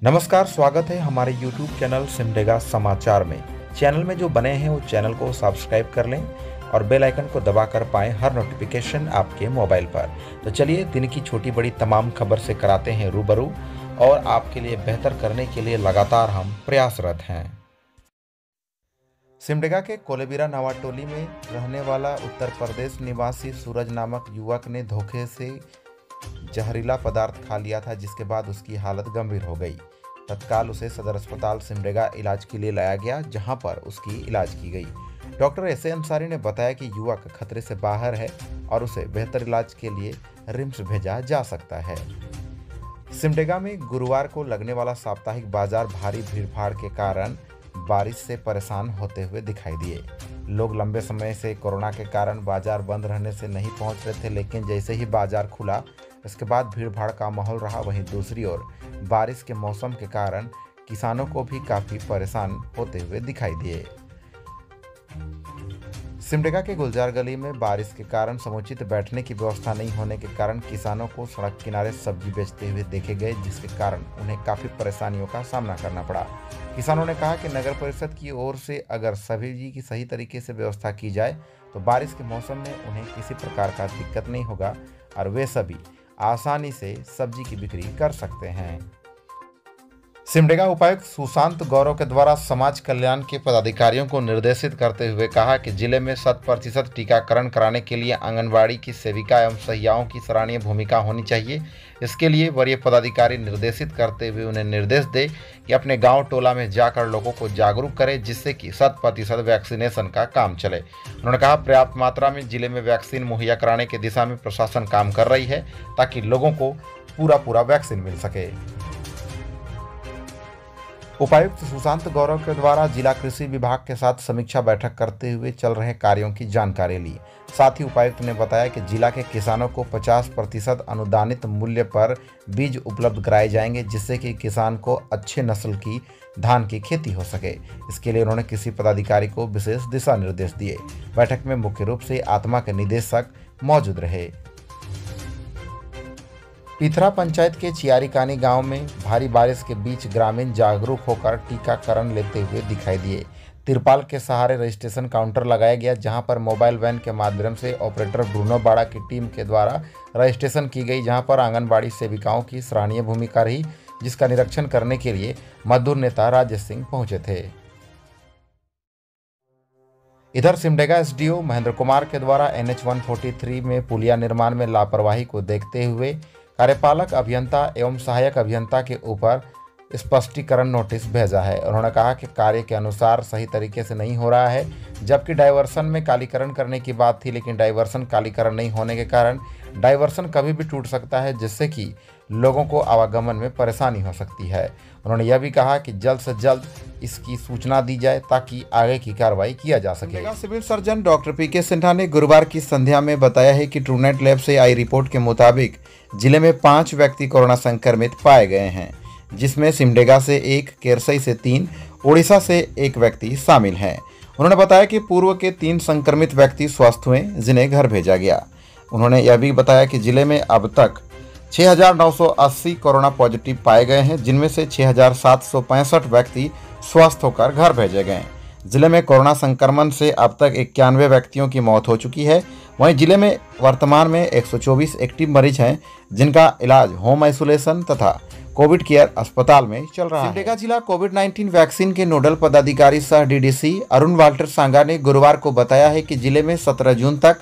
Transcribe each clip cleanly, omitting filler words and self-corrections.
नमस्कार, स्वागत है हमारे YouTube चैनल सिमडेगा समाचार में। चैनल में जो बने हैं वो चैनल को सब्सक्राइब कर लें और बेल आइकन को दबाकर पाएं हर नोटिफिकेशन आपके मोबाइल पर। तो चलिए दिन की छोटी बड़ी तमाम खबर से कराते हैं रूबरू और आपके लिए बेहतर करने के लिए लगातार हम प्रयासरत हैं। सिमडेगा के कोलेबिरा नवाटोली में रहने वाला उत्तर प्रदेश निवासी सूरज नामक युवक ने धोखे से जहरीला पदार्थ खा लिया था, जिसके बाद उसकी हालत गंभीर हो गई। तत्काल उसे सदर अस्पताल सिमडेगा इलाज के लिए लाया गया, जहां पर उसकी इलाज की गई। डॉक्टर एस ए अंसारी ने बताया कि युवक खतरे से बाहर है और उसे बेहतर इलाज के लिए रिम्स भेजा जा सकता है। सिमडेगा में गुरुवार को लगने वाला साप्ताहिक बाजार भारी भीड़भाड़ के कारण बारिश से परेशान होते हुए दिखाई दिए। लोग लंबे समय से कोरोना के कारण बाजार बंद रहने से नहीं पहुंच रहे थे, लेकिन जैसे ही बाजार खुला इसके बाद भीड़भाड़ का माहौल रहा। वहीं दूसरी ओर बारिश के मौसम के कारण किसानों को भी काफ़ी परेशान होते हुए दिखाई दिए। सिमडेगा के गुलजार गली में बारिश के कारण समुचित बैठने की व्यवस्था नहीं होने के कारण किसानों को सड़क किनारे सब्जी बेचते हुए देखे गए, जिसके कारण उन्हें काफ़ी परेशानियों का सामना करना पड़ा। किसानों ने कहा कि नगर परिषद की ओर से अगर सब्जी की सही तरीके से व्यवस्था की जाए तो बारिश के मौसम में उन्हें किसी प्रकार का दिक्कत नहीं होगा और वे सभी आसानी से सब्जी की बिक्री कर सकते हैं। सिमडेगा उपायुक्त सुशांत गौरव के द्वारा समाज कल्याण के पदाधिकारियों को निर्देशित करते हुए कहा कि जिले में 100% टीकाकरण कराने के लिए आंगनबाड़ी की सेविका एवं सहियाओं की सराहनीय भूमिका होनी चाहिए। इसके लिए वरीय पदाधिकारी निर्देशित करते हुए उन्हें निर्देश दें कि अपने गांव टोला में जाकर लोगों को जागरूक करें, जिससे कि 100% वैक्सीनेशन का काम चले। उन्होंने कहा पर्याप्त मात्रा में जिले में वैक्सीन मुहैया कराने की दिशा में प्रशासन काम कर रही है ताकि लोगों को पूरा वैक्सीन मिल सके। उपायुक्त सुशांत गौरव के द्वारा जिला कृषि विभाग के साथ समीक्षा बैठक करते हुए चल रहे कार्यों की जानकारी ली। साथ ही उपायुक्त ने बताया कि जिला के किसानों को 50% अनुदानित मूल्य पर बीज उपलब्ध कराए जाएंगे, जिससे कि किसान को अच्छे नस्ल की धान की खेती हो सके। इसके लिए उन्होंने कृषि पदाधिकारी को विशेष दिशा निर्देश दिए। बैठक में मुख्य रूप से आत्मा के निदेशक मौजूद रहे। पिथरा पंचायत के चियारीकानी गांव में भारी बारिश के बीच ग्रामीण जागरूक होकर टीकाकरण लेते हुए दिखाई दिए। तिरपाल के सहारे रजिस्ट्रेशन काउंटर लगाया गया, जहां पर मोबाइल वैन के माध्यम से ऑपरेटर ब्रूनो बाड़ा की टीम के द्वारा रजिस्ट्रेशन की गई, जहां पर आंगनबाड़ी सेविकाओं की सराहनीय भूमिका रही, जिसका निरीक्षण करने के लिए मजदूर नेता राजेश सिंह पहुंचे थे। इधर सिमडेगा एसडीओ महेंद्र कुमार के द्वारा NH 143 में पुलिया निर्माण में लापरवाही को देखते हुए कार्यपालक अभियंता एवं सहायक अभियंता के ऊपर स्पष्टीकरण नोटिस भेजा है। उन्होंने कहा कि कार्य के अनुसार सही तरीके से नहीं हो रहा है, जबकि डाइवर्सन में कालीकरण करने की बात थी, लेकिन डाइवर्सन कालीकरण नहीं होने के कारण डाइवर्सन कभी भी टूट सकता है, जिससे कि लोगों को आवागमन में परेशानी हो सकती है। उन्होंने यह भी कहा कि जल्द से जल्द इसकी सूचना दी जाए ताकि आगे की कार्रवाई किया जा सके। Civil surgeon doctor PK Sinha ने गुरुवार की संध्या में बताया है कि ट्रूनेट लैब से आई रिपोर्ट के मुताबिक जिले में 5 व्यक्ति कोरोना संक्रमित पाए गए हैं, जिसमें सिमडेगा से 1, केरसई से 3, उड़ीसा से 1 व्यक्ति शामिल हैं। उन्होंने बताया कि पूर्व के 3 संक्रमित व्यक्ति स्वस्थ हुए, जिन्हें घर भेजा गया। उन्होंने यह भी बताया कि जिले में अब तक 6,980 कोरोना पॉजिटिव पाए गए हैं, जिनमें से 6,765 व्यक्ति स्वस्थ होकर घर भेजे गए। जिले में कोरोना संक्रमण से अब तक 91 व्यक्तियों की मौत हो चुकी है। वहीं जिले में वर्तमान में 124 एक्टिव मरीज हैं, जिनका इलाज होम आइसोलेशन तथा कोविड केयर अस्पताल में चल रहा है। सिमडेगा जिला कोविड-19 वैक्सीन के नोडल पदाधिकारी सह DDC अरुण वाल्टर सांगा ने गुरुवार को बताया है कि जिले में 17 जून तक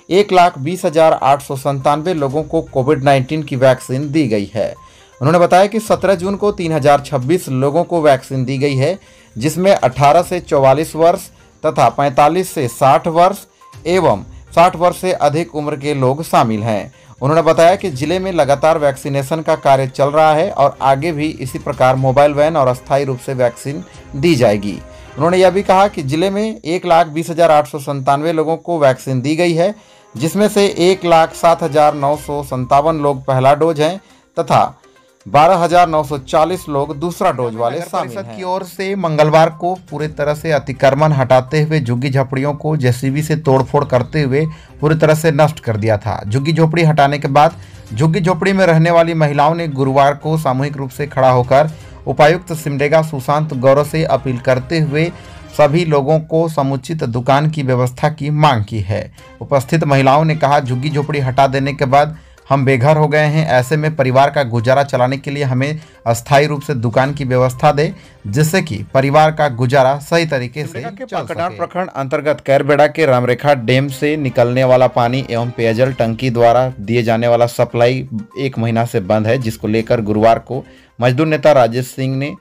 1,20,897 लोगों को कोविड-19 की वैक्सीन दी गई है। उन्होंने बताया कि 17 जून को 3,026 लोगों को वैक्सीन दी गई है, जिसमें 18 से 44 वर्ष तथा 45 से 60 वर्ष एवं 60 वर्ष से अधिक उम्र के लोग शामिल हैं। उन्होंने बताया कि जिले में लगातार वैक्सीनेशन का कार्य चल रहा है और आगे भी इसी प्रकार मोबाइल वैन और अस्थायी रूप से वैक्सीन दी जाएगी। उन्होंने यह भी कहा कि जिले में 1,20,897 लोगों को वैक्सीन दी गई है, जिसमें से 1,07,957 लोग पहला डोज हैं तथा 12,940 लोग दूसरा डोज वाले शामिल हैं। की ओर से मंगलवार को पूरी तरह से अतिक्रमण हटाते हुए झुग्गी झोपड़ियों को JCB से तोड़फोड़ करते हुए पूरी तरह से नष्ट कर दिया था। झुग्गी झोपड़ी हटाने के बाद झुग्गी झोपड़ी में रहने वाली महिलाओं ने गुरुवार को सामूहिक रूप से खड़ा होकर उपायुक्त सिमडेगा सुशांत गौरव से अपील करते हुए सभी लोगों को समुचित दुकान की व्यवस्था की मांग की है। उपस्थित महिलाओं ने कहा, झुग्गी झोपड़ी हटा देने के बाद हम बेघर हो गए हैं। ऐसे में परिवार का गुजारा चलाने के लिए हमें अस्थायी रूप से दुकान की व्यवस्था दे, जिससे कि परिवार का गुजारा सही तरीके से चल सके। प्रखंड अंतर्गत कैरबेड़ा के रामरेखा डैम से निकलने वाला पानी एवं पेयजल टंकी द्वारा दिए जाने वाला सप्लाई 1 महीना से बंद है, जिसको लेकर गुरुवार को मजदूर नेता राजेश सिंह ने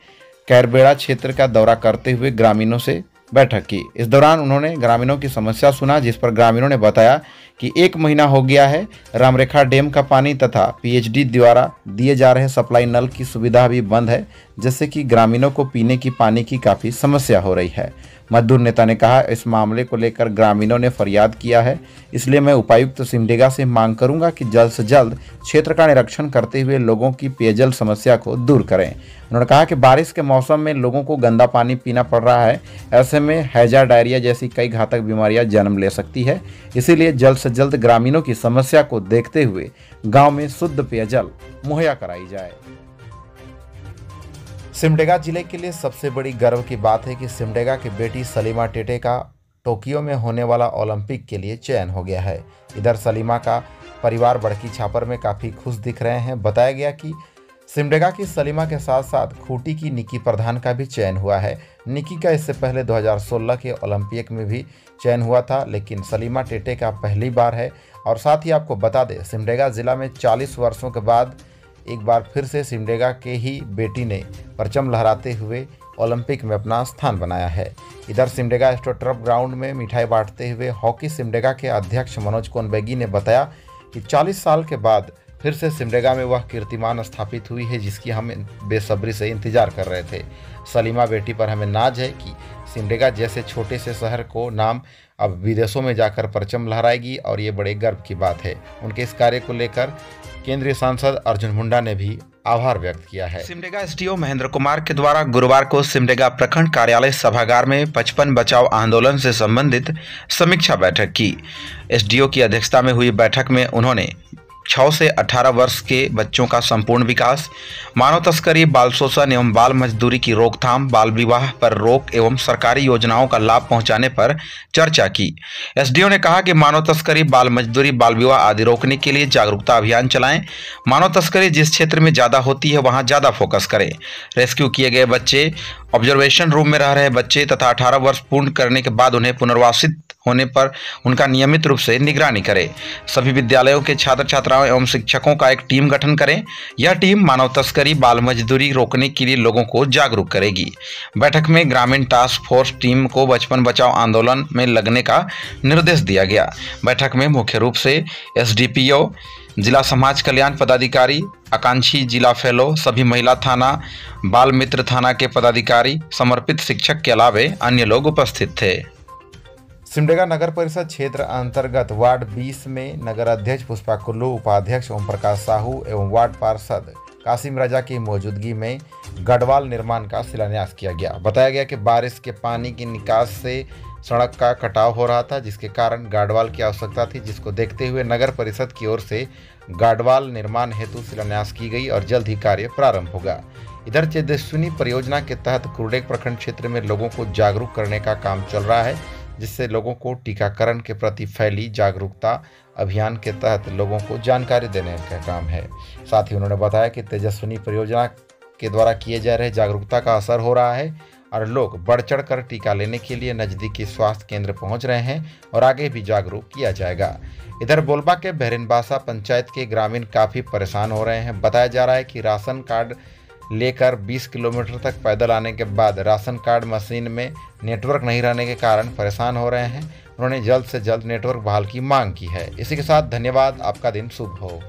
कैरबेड़ा क्षेत्र का दौरा करते हुए ग्रामीणों से बैठक की। इस दौरान उन्होंने ग्रामीणों की समस्या सुना, जिस पर ग्रामीणों ने बताया कि 1 महीना हो गया है, रामरेखा डैम का पानी तथा पीएचडी द्वारा दिए जा रहे सप्लाई नल की सुविधा भी बंद है, जिससे कि ग्रामीणों को पीने की पानी की काफ़ी समस्या हो रही है। मजदूर नेता ने कहा, इस मामले को लेकर ग्रामीणों ने फरियाद किया है, इसलिए मैं उपायुक्त सिमडेगा से मांग करूंगा कि जल्द से जल्द क्षेत्र का निरीक्षण करते हुए लोगों की पेयजल समस्या को दूर करें। उन्होंने कहा कि बारिश के मौसम में लोगों को गंदा पानी पीना पड़ रहा है, ऐसे में हैजा, डायरिया जैसी कई घातक बीमारियां जन्म ले सकती है। इसीलिए जल्द से जल्द ग्रामीणों की समस्या को देखते हुए गाँव में शुद्ध पेयजल मुहैया कराई जाए। सिमडेगा जिले के लिए सबसे बड़ी गर्व की बात है कि सिमडेगा की बेटी सलीमा टेटे का टोक्यो में होने वाला ओलंपिक के लिए चयन हो गया है। इधर सलीमा का परिवार बड़की छापर में काफ़ी खुश दिख रहे हैं। बताया गया कि सिमडेगा की सलीमा के साथ साथ खूंटी की निकी प्रधान का भी चयन हुआ है। निकी का इससे पहले 2016 के ओलंपिक में भी चयन हुआ था, लेकिन सलीमा टेटे का पहली बार है। और साथ ही आपको बता दें, सिमडेगा जिला में 40 वर्षों के बाद एक बार फिर से सिमडेगा के ही बेटी ने परचम लहराते हुए ओलंपिक में अपना स्थान बनाया है। इधर सिमडेगा एस्ट्रोटर्फ ग्राउंड में मिठाई बांटते हुए हॉकी सिमडेगा के अध्यक्ष मनोज कोनबेगी ने बताया कि 40 साल के बाद फिर से सिमडेगा में वह कीर्तिमान स्थापित हुई है, जिसकी हम बेसब्री से इंतजार कर रहे थे। सलीमा बेटी पर हमें नाज है कि सिमडेगा जैसे छोटे से शहर को नाम अब विदेशों में जाकर परचम लहराएगी, और ये बड़े गर्व की बात है। उनके इस कार्य को लेकर केंद्रीय सांसद अर्जुन मुंडा ने भी आभार व्यक्त किया है। सिमडेगा एसडीओ महेंद्र कुमार के द्वारा गुरुवार को सिमडेगा प्रखंड कार्यालय सभागार में 55 बचाव आंदोलन से संबंधित समीक्षा बैठक की। एसडीओ की अध्यक्षता में हुई बैठक में उन्होंने 6 से 18 वर्ष के बच्चों का संपूर्ण विकास, मानव तस्करी, बाल शोषण एवं बाल मजदूरी की रोकथाम, बाल विवाह पर रोक एवं सरकारी योजनाओं का लाभ पहुंचाने पर चर्चा की। एसडीओ ने कहा कि मानव तस्करी, बाल मजदूरी, बाल विवाह आदि रोकने के लिए जागरूकता अभियान चलाएं। मानव तस्करी जिस क्षेत्र में ज़्यादा होती है वहां ज़्यादा फोकस करें। रेस्क्यू किए गए बच्चे, ऑब्जर्वेशन रूम में रह रहे बच्चे तथा 18 वर्ष पूर्ण करने के बाद उन्हें पुनर्वासित होने पर उनका नियमित रूप से निगरानी करें। सभी विद्यालयों के छात्र छात्राओं एवं शिक्षकों का एक टीम गठन करें। यह टीम मानव तस्करी, बाल मजदूरी रोकने के लिए लोगों को जागरूक करेगी। बैठक में ग्रामीण टास्क फोर्स टीम को बचपन बचाओ आंदोलन में लगने का निर्देश दिया गया। बैठक में मुख्य रूप से एसडीपीओ, जिला समाज कल्याण पदाधिकारी, आकांक्षी जिला फेलो, सभी महिला थाना, बाल मित्र थाना के पदाधिकारी, समर्पित शिक्षक के अलावे अन्य लोग उपस्थित थे। सिमडेगा नगर परिषद क्षेत्र अंतर्गत वार्ड 20 में नगर अध्यक्ष पुष्पा कुल्लू, उपाध्यक्ष ओम प्रकाश साहू एवं वार्ड पार्षद कासिम रजा की मौजूदगी में गढ़वाल निर्माण का शिलान्यास किया गया। बताया गया कि बारिश के पानी की निकास से सड़क का कटाव हो रहा था, जिसके कारण गार्डवाल की आवश्यकता थी, जिसको देखते हुए नगर परिषद की ओर से गार्डवाल निर्माण हेतु शिलान्यास की गई और जल्द ही कार्य प्रारंभ होगा। इधर तेजस्विनी परियोजना के तहत कुरडेग प्रखंड क्षेत्र में लोगों को जागरूक करने का काम चल रहा है, जिससे लोगों को टीकाकरण के प्रति फैली जागरूकता अभियान के तहत लोगों को जानकारी देने का काम है। साथ ही उन्होंने बताया कि तेजस्विनी परियोजना के द्वारा किए जा रहे जागरूकता का असर हो रहा है और लोग बढ़ चढ़ कर टीका लेने के लिए नज़दीकी स्वास्थ्य केंद्र पहुंच रहे हैं और आगे भी जागरूक किया जाएगा। इधर बोलबा के बहरिनबासा पंचायत के ग्रामीण काफ़ी परेशान हो रहे हैं। बताया जा रहा है कि राशन कार्ड लेकर 20 किलोमीटर तक पैदल आने के बाद राशन कार्ड मशीन में नेटवर्क नहीं रहने के कारण परेशान हो रहे हैं। उन्होंने जल्द से जल्द नेटवर्क बहाल की मांग की है। इसी के साथ धन्यवाद। आपका दिन शुभ हो।